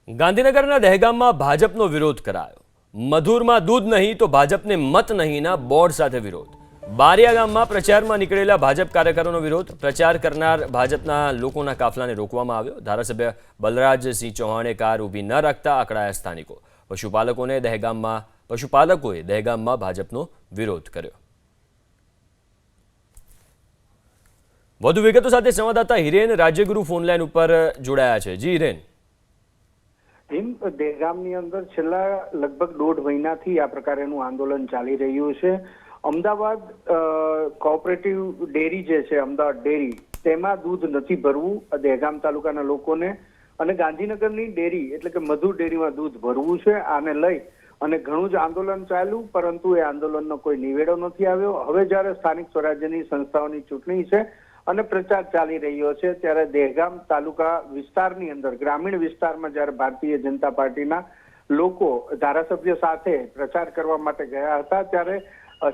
ગાંધીનગરના દહેગામમાં ભાજપનો વિરોધ કરાયો। મધુરમાં દૂધ નહીં તો ભાજપને મત નહીંના બોર્ડ સાથે વિરોધ। બારિયા ગામમાં પ્રચારમાં નીકળેલા ભાજપ કાર્યકરોનો વિરોધ। પ્રચાર કરનાર ભાજપના લોકોના કાફલાને રોકવામાં આવ્યો। ધારાસભ્ય બલરાજસિંહ ચૌહાણે કાર ઊભી ન રાખતા આકડાયા સ્થાનિકો। પશુપાલકોએ દહેગામમાં ભાજપનો વિરોધ કર્યો। વધુ વિગતો સાથે સંવાદદાતા હિરેન રાજ્યગુરુ ફોનલાઈન ઉપર જોડાયા છે। જી હિરેન। દહેગામની અંદર છેલ્લા લગભગ 1.5 મહિનાથી આ પ્રકારનું આંદોલન ચાલી રહ્યું છે। અમદાવાદ કોઓપરેટિવ ડેરી જે છે, અમદાવાદ ડેરી, તેમાં દૂધ નથી ભરવું દહેગામ તાલુકાના લોકોને, અને ગાંધીનગરની ડેરી એટલે કે મધુર ડેરીમાં દૂધ ભરવું છે। આને લઈ અને ઘણું જ આંદોલન ચાલ્યું, પરંતુ એ આંદોલનનો કોઈ નિવેડો નથી આવ્યો। હવે જ્યારે સ્થાનિક સ્વરાજ્યની સંસ્થાઓની ચૂંટણી છે અને પ્રચાર ચાલી રહ્યો છે, ત્યારે દહેગામ તાલુકા વિસ્તારની અંદર, ગ્રામીણ વિસ્તારમાં જ્યારે ભારતીય જનતા પાર્ટીના લોકો ધારાસભ્ય સાથે પ્રચાર કરવા માટે ગયા હતા, ત્યારે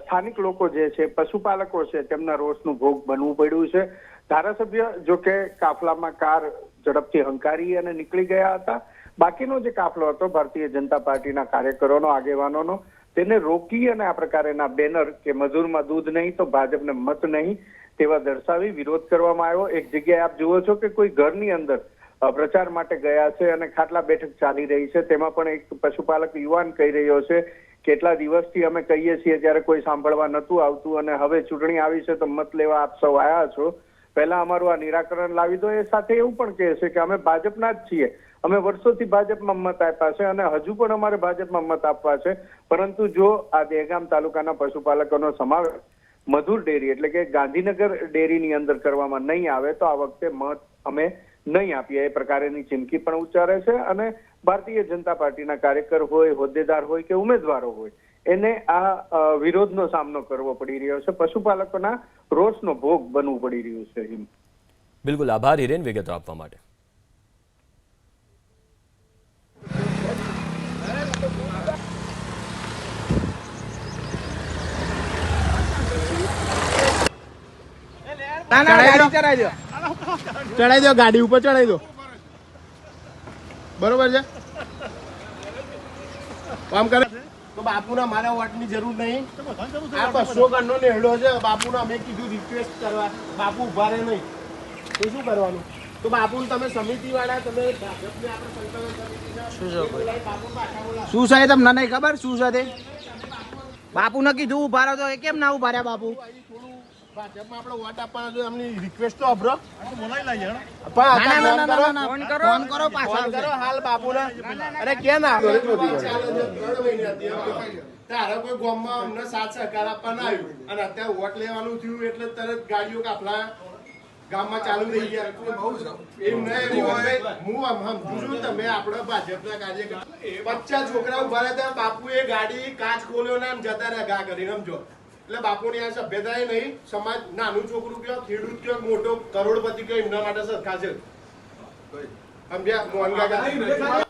સ્થાનિક લોકો જે છે, પશુપાલકો છે, તેમના રોષનું ભોગ બનવું પડ્યું છે। ધારાસભ્ય જો કે કાફલામાં કાર ઝડપથી હંકારી અને નીકળી ગયા હતા। બાકીનો જે કાફલો હતો ભારતીય જનતા પાર્ટીના કાર્યકરોનો, આગેવાનોનો, તેને રોકી અને આ પ્રકારના બેનર કે મજૂરમાં દૂધ નહીં તો ભાજપને મત નહીં તેવા દર્શાવી વિરોધ કરવામાં આવ્યો। એક જગ્યાએ આપ જુઓ છો કે કોઈ ઘરની અંદર પ્રચાર માટે ગયા છે અને ખાટલા બેઠક ચાલી રહી છે, તેમાં પણ એક પશુપાલક યુવાન કહી રહ્યો છે, કેટલા દિવસથી અમે કહીએ છીએ ત્યારે કોઈ સાંભળવા નતું આવતું, અને હવે ચૂંટણી આવી છે તો મત લેવા આપ સૌ આવ્યા છો, પહેલા અમારું આ નિરાકરણ લાવી દો। એ સાથે એવું પણ કહે છે કે અમે ભાજપના જ છીએ, અમે વર્ષોથી ભાજપમાં મત આપ્યા છે અને હજુ પણ અમારે ભાજપમાં મત આપવા છે, પરંતુ જો આ દહેગામ તાલુકાના પશુપાલકોનો સમાવેશ મધુર ડેરી એટલે કે ગાંધીનગર ડેરીની અંદર કરવામાં નહીં આવે તો આ વખતે મત અમે નહીં આપીએ, એ પ્રકારની ચીમકી પણ ઉચ્ચારે છે। અને ભારતીય જનતા પાર્ટીના કાર્યકર હોય, હોદ્દેદાર હોય કે ઉમેદવારો હોય, એને આ વિરોધનો સામનો કરવો પડી રહ્યો છે। પશુપાલકોના રોષનો ભોગ બનવું પડી રહ્યું છે। બિલકુલ, આભાર હિરેન વિગતો આપવા માટે। ચડાઈ દો, ગાડી ઉપર ચડાઈ દો, બરોબર છે। કામ કરે તો બાપુના મારા વોટની જરૂર નહીં। આ 200 ગણનો નેહડો છે, બાપુના અમે કીધું રિક્વેસ્ટ કરવા, બાપુ ઉભા રહે નહીં તો શું કરવાનું? તો બાપુ તમે સમિતિ વાળા, તમે ભાજપને આપણે શું છે તમને નહીં ખબર શું છે તે? બાપુને કીધું ઉભા રહો તો એ કેમ ના ઉભા રહ્યા? બાપુ ભાજપમાં આપણે વોટ આપવાના છે, એમની રિક્વેસ્ટ તો અભરો ફોન કરો પાછા હાલ બાપુના। અરે કેમ તારા કોઈ ગામમાં અમને સાથ સહકાર આપવાના આવ્યું અને અત્યારે વોટ લેવાનું થયું એટલે તરત ગાડીઓ કાફલા ગામમાં ચાલુ થઈ ગયા। એમ નહીં, હું સમજુ છું તમે આપણા ભાજપના કાર્યકર 50 છોકરા ઉભા રહ્યા, બાપુએ ગાડી કાચ ખોલ્યો ને જતા રહ્યા ગા કરીને, સમજો। એટલે બાપુની આ સભ્યતા નહીં, સમાજ નાનું છોકરું કયો, ખેડૂત કયો, મોટો કરોડપતિ કયો, એમના માટે સરખા છે, સમજ્યા? મોહન કાકા